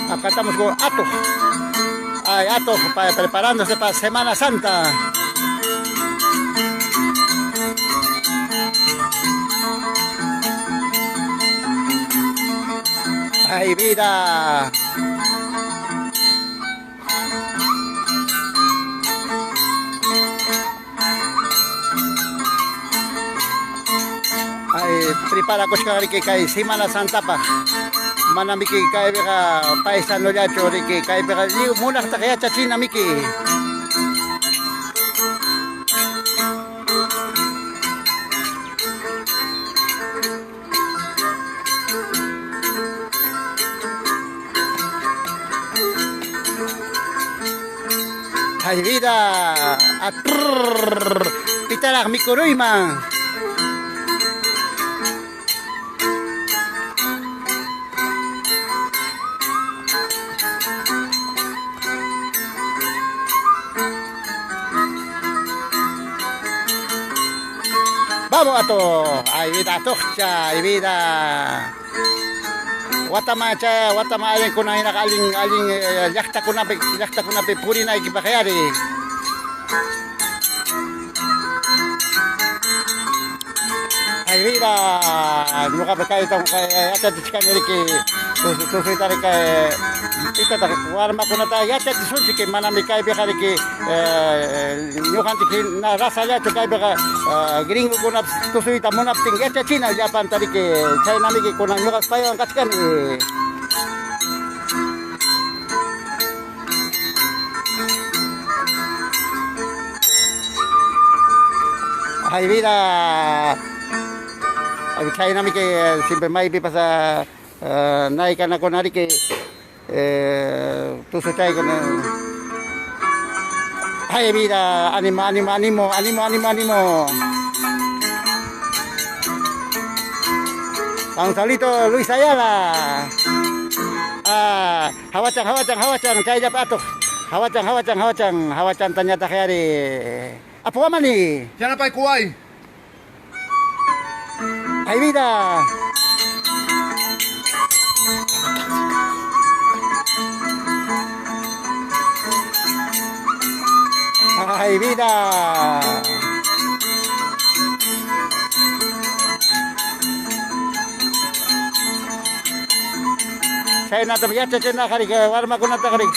Acá estamos con Ato. Ay, Ato preparándose para Semana Santa. Ay, vida. Ay, prepara kochka que cae Semana Santa pa. Manamiki cae vega paisano ya chori que cae vega liu muna hasta que chachina miki. Ay, vida. Pitarak mikuruima. Vamos a todo, ay vida tocha, ay vida. Watamacha, watamacha kuna ina aling yakta kuna pe puri na ikipakayari. Ay vida, nuka pekay itong kay ata tichkan niki, tusoy tari kay ita tari warma kuna ta yata tisunchi kay manami kay bekari ki nukan tiki na rasa ya kay beka gringo kuna tusoy ta muna ting yata China Japan tari ki China niki kuna nuka payo ang kaskan Ay vida. China mi que siempre mai pipa sa nai kana konari que tu so chai con ay vida animo Bang Salito Luis Ayala hawacang chai jap atuh hawacang tanya takhari apa mani Jangan pai kuai. Ay vida. Ay vida. Saya nak terbiasa cina kari ke warma kuna kari.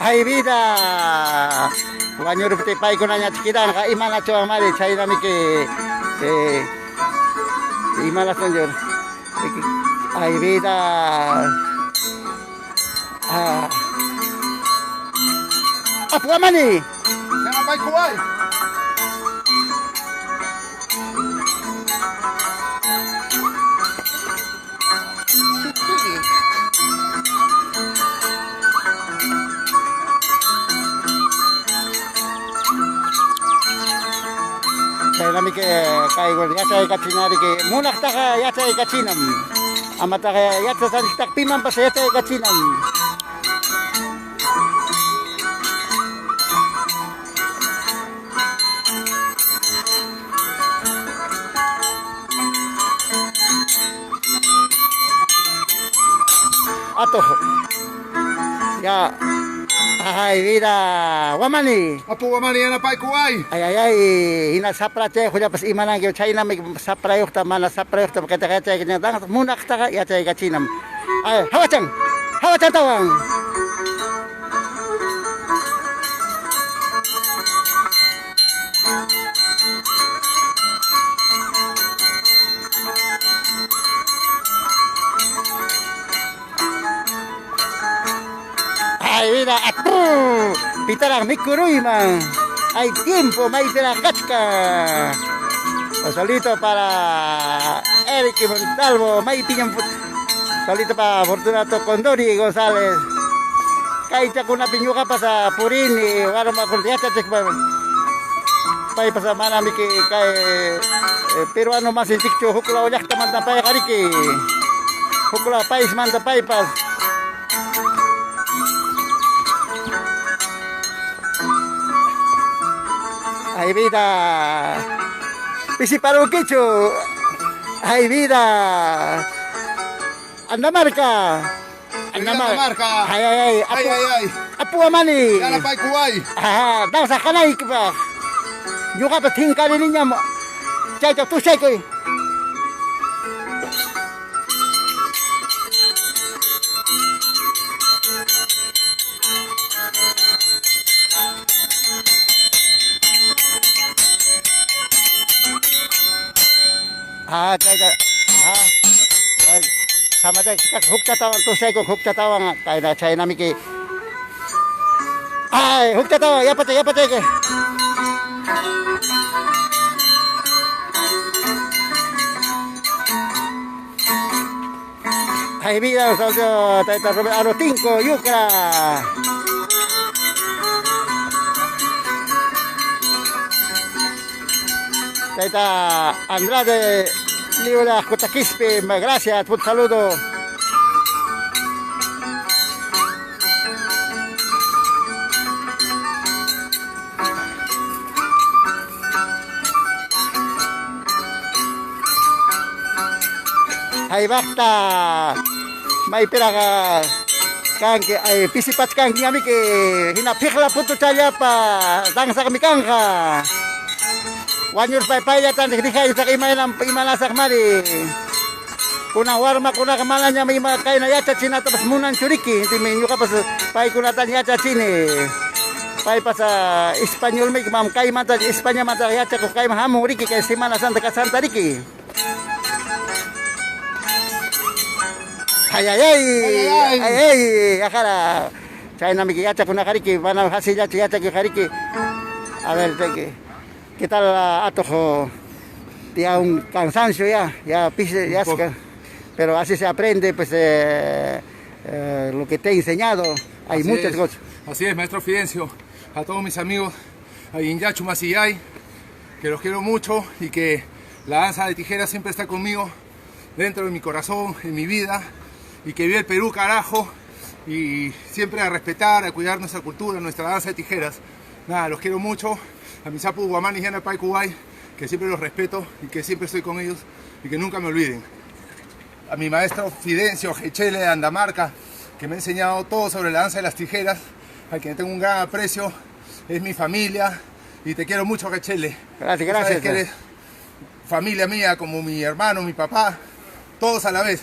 Ay vida. Wanyo rupte pai ko nanya chikitan ka imana chuang mari China miki imana sonjor. Ay vida. Apa mani? Jangan pai kuai. China mi que caigo ya chay kachinari que munak taka ya chay kachinam amata kaya ya sa tak piman pa sa ya chay kachinam ato ya ay vida wamani Apa mani yana pai kuai. ay ina sapra che khuya pas imana ke China me sapra yukta mana sapra yukta kata kata kenya dang munak ta ya cai ka China ay hawacang tawang ay vida pitarang mikuruima hay tiempo may pinakachka solito para Eric Montalvo may pinyang salito pa Fortunato Condori González Kaicha kuna pinyuka pa sa Purini, wala makultiyacha chik pa. Pay pa sa manami kay peruano mas intikcho hukla uyak taman na pay kariki. Hukla pais man ta pay pas. Ay vida. Pisi parukicho. Ay vida. Andamarca. Andamarca. Ay ay ay. Ay, ay, ay. Apu amani. Yana pa'y kuway. Ah, daw sa kanay ba. Yuka pa tingkali niya mo. Chay to tu chay ko. Ah, chay. Ah. Sama tayo hukta tawang tu chay ko hukta tawang kay na chay nami ki. Ay, hukta tawang yapate ke. Ay vida, saludo, taita Roberto Tinco, Yucra. Taita Andrade, Liura Cotaquispe, gracias, un saludo. Ay basta. May pira ka kang ay pisipat kang kami ke hinapikla punto chalya pa dang sa kami kang ka. One year pay tan dikay sa kimay ng imanasak mari. Kunang warma kuna kamala niya may kay na yacha china tapos munan churiki hindi may ka pas pay kuna tan yacha chini. Pay pa sa Espanyol may mam kay mata Espanya mata yacha ko kay mahamu riki kay Semana Santa ka Santa riki. Ay ay ay ay ay akara chay nami que yacha kuna kariki van a hacer yacha que kariki a ver qué tal atojo ya un cansancio ya pise ya pero así se aprende pues lo que te he enseñado hay Así muchas es. cosas. Así es, maestro Fidencio, a todos mis amigos ahí en Yachu Masillay, que los quiero mucho y que la danza de tijeras siempre está conmigo dentro de mi corazón, en mi vida, y que vive el Perú, carajo, y siempre a respetar, a cuidar nuestra cultura, nuestra danza de tijeras. Nada, los quiero mucho, a mis Apu Guamani y Yana Pai Kuway, que siempre los respeto y que siempre estoy con ellos y que nunca me olviden. A mi maestro Fidencio Gechele de Andamarca, que me ha enseñado todo sobre la danza de las tijeras, al que tengo un gran aprecio, es mi familia, y te quiero mucho, Gechele. Gracias, Sabes gracias. que eres familia mía, como mi hermano, mi papá, todos a la vez.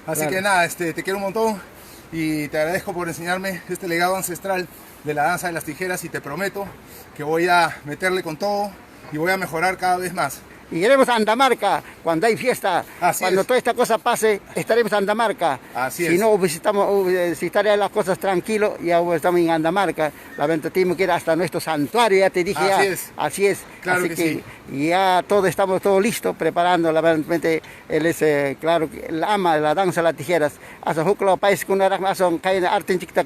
Así Claro. que nada, te quiero un montón y te agradezco por enseñarme este legado ancestral de la danza de las tijeras y te prometo que voy a meterle con todo y voy a mejorar cada vez más. Y iremos a Andamarca cuando hay fiesta, Así cuando es. toda esta cosa pase, estaremos en Andamarca. Así si es. no visitamos, si estarían las cosas tranquilos, ya estamos en Andamarca. La tenemos que ir hasta nuestro santuario, ya te dije. Así ya. es. Así es. Claro Así que que sí. ya estamos todo listo, preparando. Lamentablemente él es, claro, que él ama la danza de las tijeras. Asa huklo país kuna ason kay artin chikta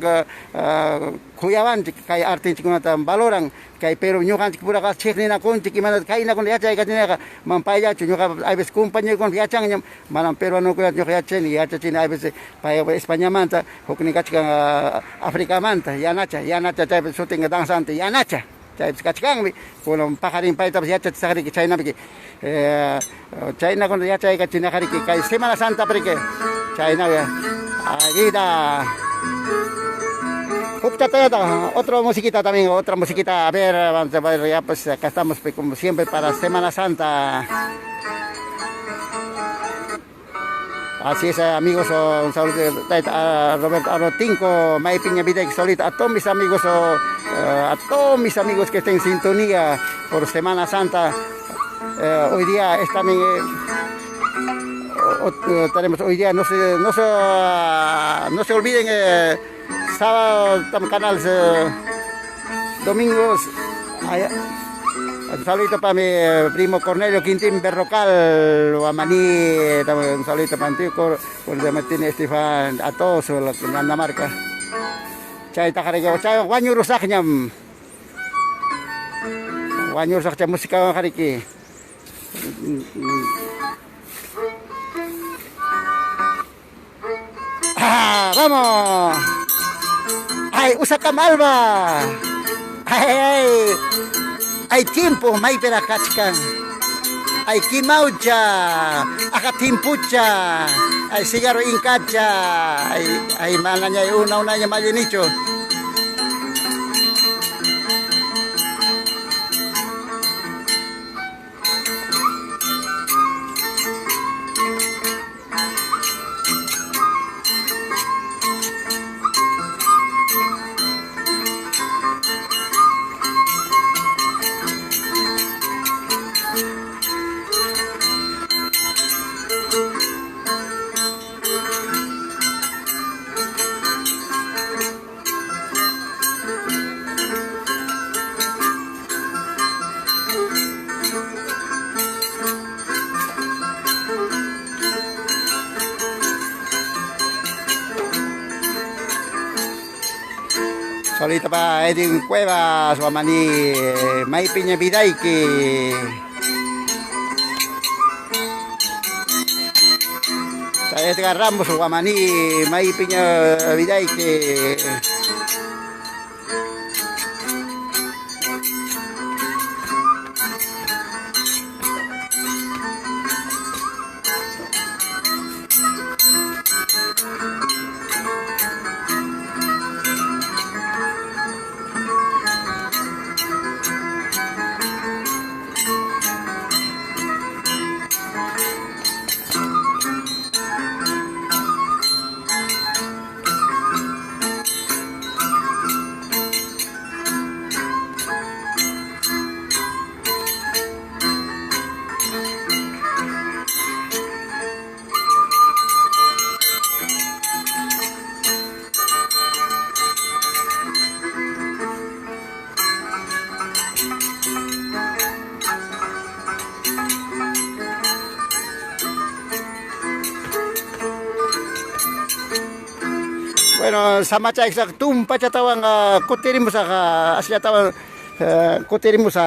kuyawan kay artin chikuna tan valoran kay pero nyukan chikpura ka chikni na kun chikiman kay na kun yacha ka tinaka mampaya chunyuka ay bes kumpanya kun yachang nyam manam pero no ko yacha ni yacha chini ay bes pay España manta hukni kachka Afrika manta yanacha chay shooting dansante yanacha chay kachkang mi kun pakarin pay tapos yacha sakari chay na biki chay na kun yacha ka tinakari kay Semana Santa prike chay na Aguida. Otra musiquita también, otra musiquita. A ver, ya pues acá estamos pues, como siempre para Semana Santa. Así es, amigos, un saludo a Roberto Arotinco, May Piña Videk, saludo a todos mis amigos, que estén en sintonía por Semana Santa. Hoy día es también tenemos hoy día, no se olviden, sábado canal, domingos, un saludito para mi primo Cornelio Quintín Berrocal, Guamaní, un saludito para Antico, Martín Estefan, a todos los que en Andamarca. Chay takarega chay wanyo rusak nyam. Wanyo rusak chay musika kariki. Vamos. Ay, usa kamalba. Ay tiempo, may perakachkan. Ay kimaucha, akatimpucha, ay sigaro inkacha, ay mananya una nya malinicho. Solita pa Edwin Cuevas, Wamani, May Piña Vidaiki. Sa Edgar Ramos, Wamani, May Piña Vidaiki. Bueno, sama cai sak tumpa catawang kutirimu sa asya tawang kutirimu sa